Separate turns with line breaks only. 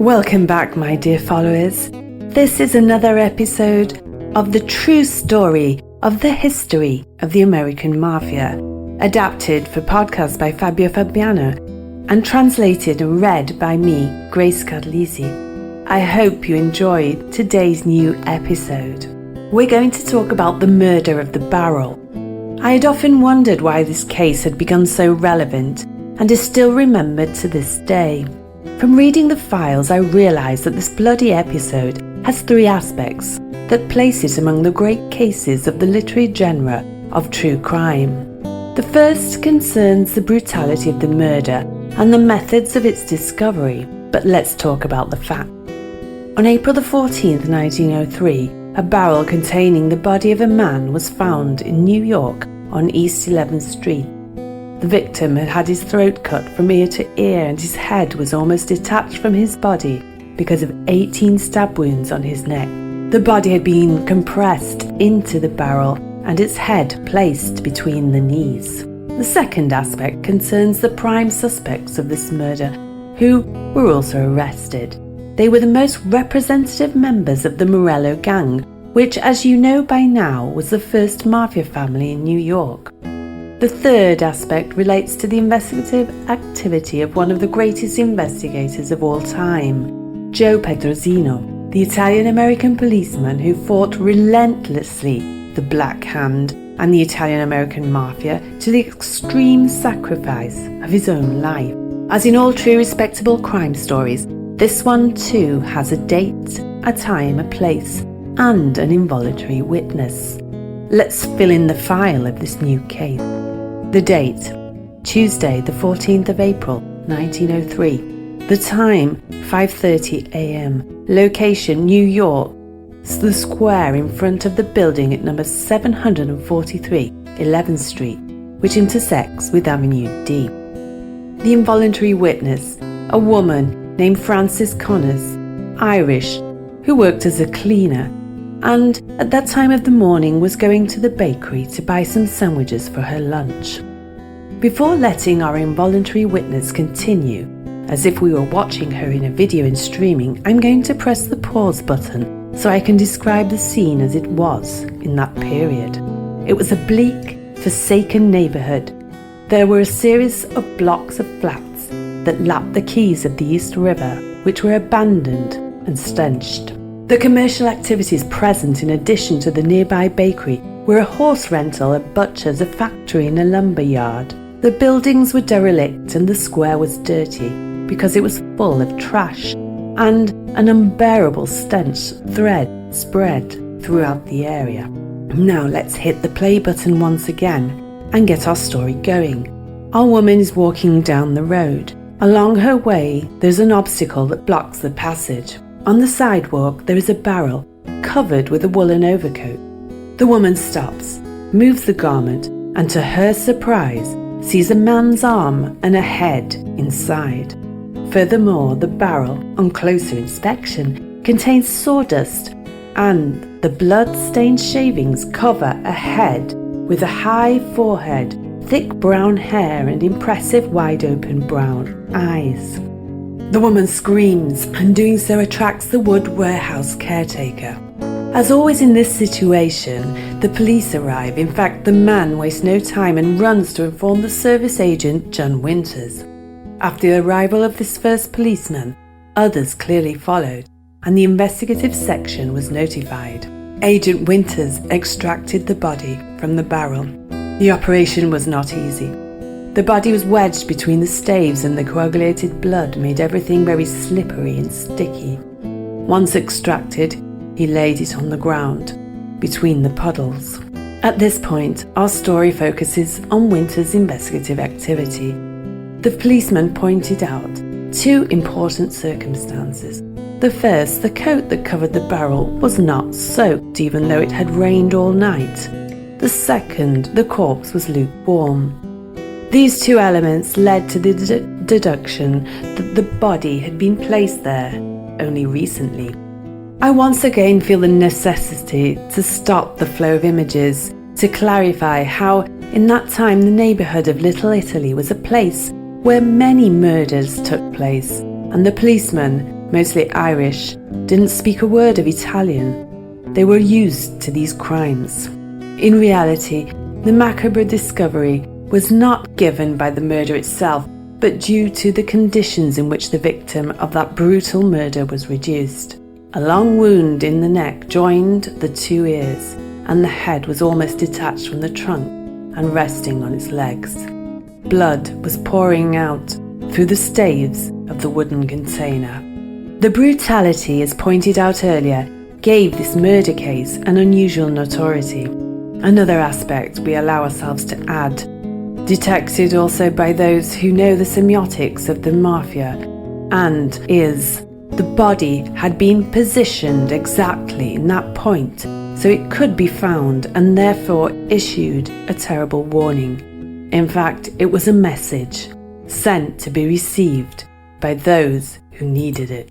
Welcome back, my dear followers. This is another episode of the true story of the history of the American Mafia, adapted for podcast by Fabio Fabiano and translated and read by me, Grace Carlisi. I hope you enjoyed today's new episode. We're going to talk about the murder of the Barrel. I had often wondered why this case had become so relevant and is still remembered to this day. From reading the files, I realised that this bloody episode has three aspects that place it among the great cases of the literary genre of true crime. The first concerns the brutality of the murder and the methods of its discovery, but let's talk about the fact. On April the 14th, 1903, a barrel containing the body of a man was found in New York on East 11th Street. The victim had had his throat cut from ear to ear and his head was almost detached from his body because of 18 stab wounds on his neck. The body had been compressed into the barrel and its head placed between the knees. The second aspect concerns the prime suspects of this murder, who were also arrested. They were the most representative members of the Morello gang, which, as you know by now, was the first mafia family in New York. The third aspect relates to the investigative activity of one of the greatest investigators of all time, Joe Pedrosino, the Italian-American policeman who fought relentlessly the Black Hand and the Italian-American Mafia to the extreme sacrifice of his own life. As in all true respectable crime stories, this one too has a date, a time, a place, and an involuntary witness. Let's fill in the file of this new case. The date, Tuesday the 14th of April, 1903. The time, 5:30 a.m. Location, New York. The square in front of the building at number 743, 11th Street, which intersects with Avenue D. The involuntary witness, a woman named Frances Connors, Irish, who worked as a cleaner and at that time of the morning was going to the bakery to buy some sandwiches for her lunch. Before letting our involuntary witness continue, as if we were watching her in a video and streaming, I'm going to press the pause button so I can describe the scene as it was in that period. It was a bleak, forsaken neighbourhood. There were a series of blocks of flats that lapped the quays of the East River, which were abandoned and stenched. The commercial activities present, in addition to the nearby bakery, were a horse rental, a butcher's, a factory and a lumber yard. The buildings were derelict and the square was dirty because it was full of trash, and an unbearable stench spread throughout the area. Now let's hit the play button once again and get our story going. Our woman is walking down the road. Along her way, there's an obstacle that blocks the passage. On the sidewalk, there is a barrel covered with a woolen overcoat. The woman stops, moves the garment, and to her surprise, sees a man's arm and a head inside. Furthermore, the barrel, on closer inspection, contains sawdust, and the blood-stained shavings cover a head with a high forehead, thick brown hair, and impressive wide-open brown eyes. The woman screams, and doing so attracts the wood warehouse caretaker. As always in this situation, the police arrive. In fact, the man wastes no time and runs to inform the service agent, John Winters. After the arrival of this first policeman, others clearly followed, and the investigative section was notified. Agent Winters extracted the body from the barrel. The operation was not easy. The body was wedged between the staves and the coagulated blood made everything very slippery and sticky. Once extracted, he laid it on the ground, between the puddles. At this point, our story focuses on Winter's investigative activity. The policeman pointed out two important circumstances. The first, the coat that covered the barrel was not soaked, even though it had rained all night. The second, the corpse was lukewarm. These two elements led to the deduction that the body had been placed there only recently. I once again feel the necessity to stop the flow of images, to clarify how, in that time, the neighbourhood of Little Italy was a place where many murders took place, and the policeman mostly Irish, didn't speak a word of Italian. They were used to these crimes. In reality, the macabre discovery was not given by the murder itself, but due to the conditions in which the victim of that brutal murder was reduced. A long wound in the neck joined the two ears, and the head was almost detached from the trunk and resting on its legs. Blood was pouring out through the staves of the wooden container. The brutality, as pointed out earlier, gave this murder case an unusual notoriety. Another aspect we allow ourselves to add, detected also by those who know the semiotics of the mafia, and is the body had been positioned exactly in that point so it could be found and therefore issued a terrible warning. In fact, it was a message sent to be received by those who needed it.